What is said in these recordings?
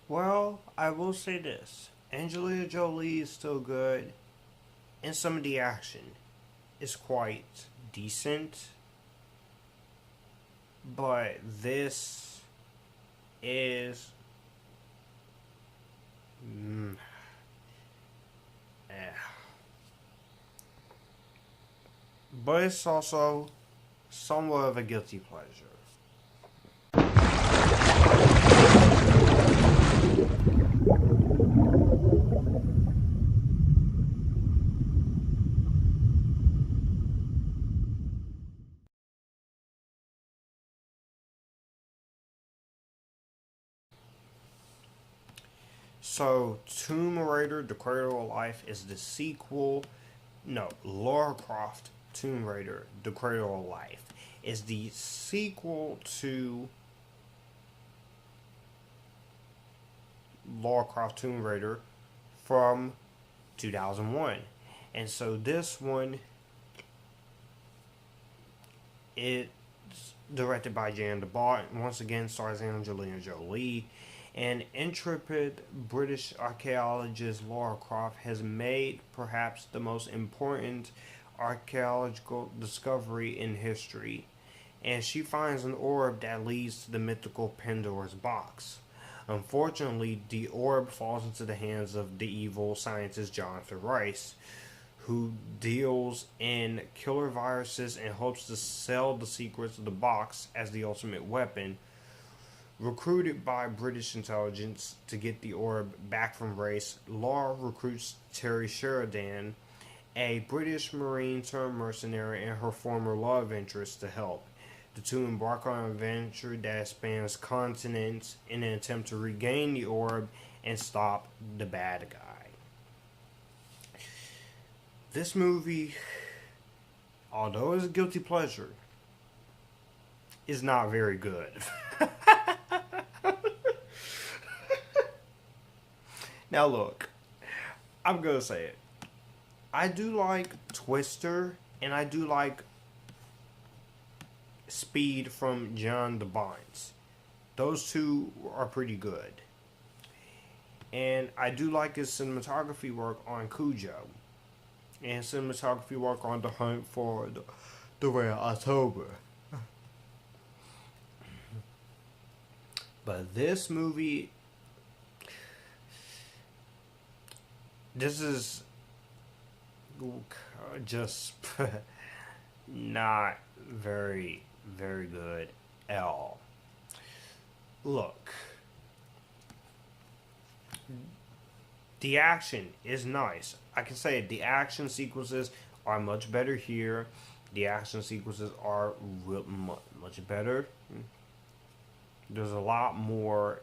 Well, I will say this. Angelina Jolie is still good, and some of the action is quite decent, but this is. Mm, eh. But it's also somewhat of a guilty pleasure. So, Tomb Raider: The Cradle of Life is the sequel. No, Lara Croft: Tomb Raider: The Cradle of Life is the sequel to Lara Croft: Tomb Raider from 2001. And so this one, it's directed by Jan de Bont. Once again, stars Angelina Jolie. And intrepid British archaeologist Lara Croft has made perhaps the most important archaeological discovery in history. And she finds an orb that leads to the mythical Pandora's box. Unfortunately, the orb falls into the hands of the evil scientist Jonathan Rice, who deals in killer viruses and hopes to sell the secrets of the box as the ultimate weapon. Recruited by British intelligence to get the orb back from Race, Law recruits Terry Sheridan, a British Marine turned mercenary, and her former love interest to help. The two embark on an adventure that spans continents in an attempt to regain the orb and stop the bad guy. This movie, although it's a guilty pleasure, is not very good. Now, look, I'm gonna say it. I do like Twister, and I do like Speed from Jan de Bont. Those two are pretty good. And I do like his cinematography work on Cujo, and cinematography work on The Hunt for the Red October. But this movie, this is just not very good at all. Look, the action is nice. I can say it, the action sequences are much better here. The action sequences are much better. There's a lot more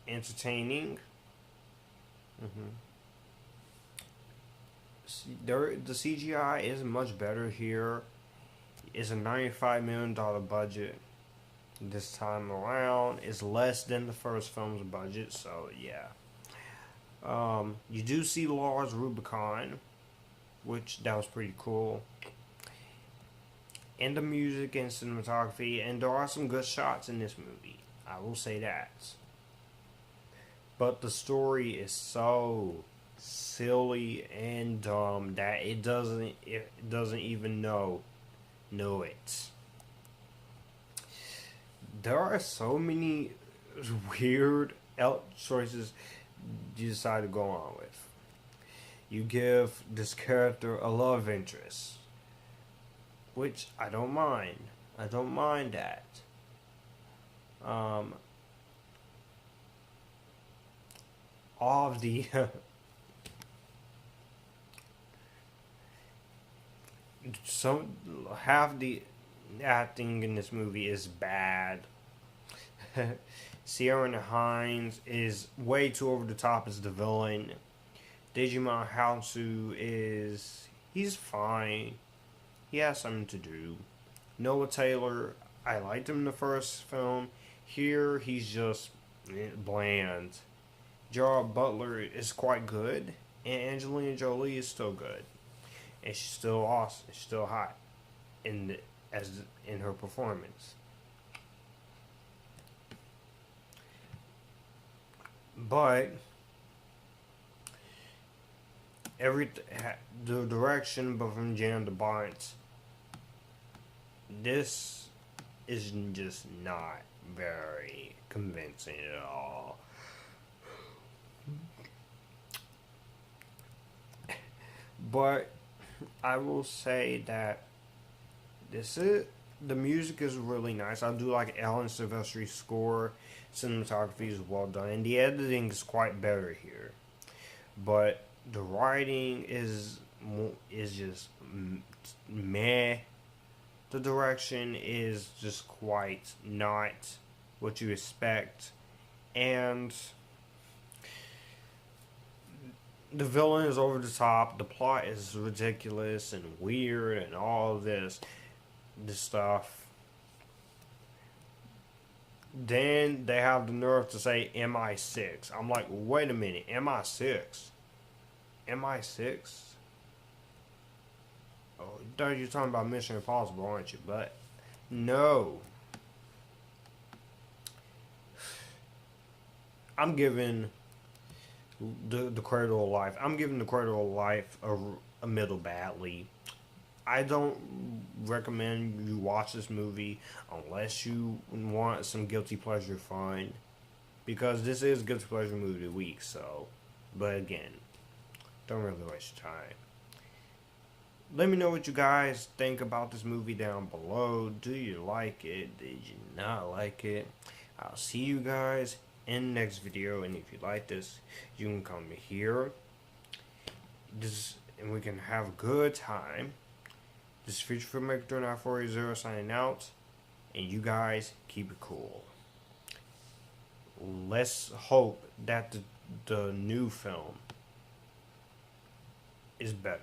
entertaining. Mm-hmm. The CGI is much better here. It's a $95 million budget this time around. It's less than the first film's budget, so yeah. You do see Lars Rubicon, which that was pretty cool. And the music and cinematography, and there are some good shots in this movie. I will say that. But the story is so silly and dumb that it doesn't even know it. There are so many weird choices you decide to go on with. You give this character a love interest, which I don't mind. I don't mind that. All of the some half the acting in this movie is bad. Ciarán Hinds is way too over the top as the villain. Djimon Hounsou he's fine. He has something to do. Noah Taylor, I liked him in the first film. Here he's just bland. Gerard Butler is quite good, and Angelina Jolie is still good, and she's still awesome. She's still hot in her performance. But every the direction, but from Jan de Bont, this is just not very convincing at all. But I will say that the music is really nice. I do like Alan Silvestri's score. Cinematography is well done, and the editing is quite better here. But the writing is just meh. The direction is just quite not what you expect, and the villain is over the top. The plot is ridiculous and weird, and all of this stuff. Then they have the nerve to say MI6. I'm like, wait a minute, MI6? MI6? Oh, you're talking about Mission Impossible, aren't you? But no. I'm giving the Cradle of Life. I'm giving the Cradle of Life a middle badly. I don't recommend you watch this movie unless you want some guilty pleasure fun, because this is guilty pleasure movie of the week. So, but again, don't really waste your time. Let me know what you guys think about this movie down below. Do you like it? Did you not like it? I'll see you guys in the next video. And if you like this, you can come here. And we can have a good time. This is Future Filmmaker 39480 signing out. And you guys keep it cool. Let's hope that the new film is better.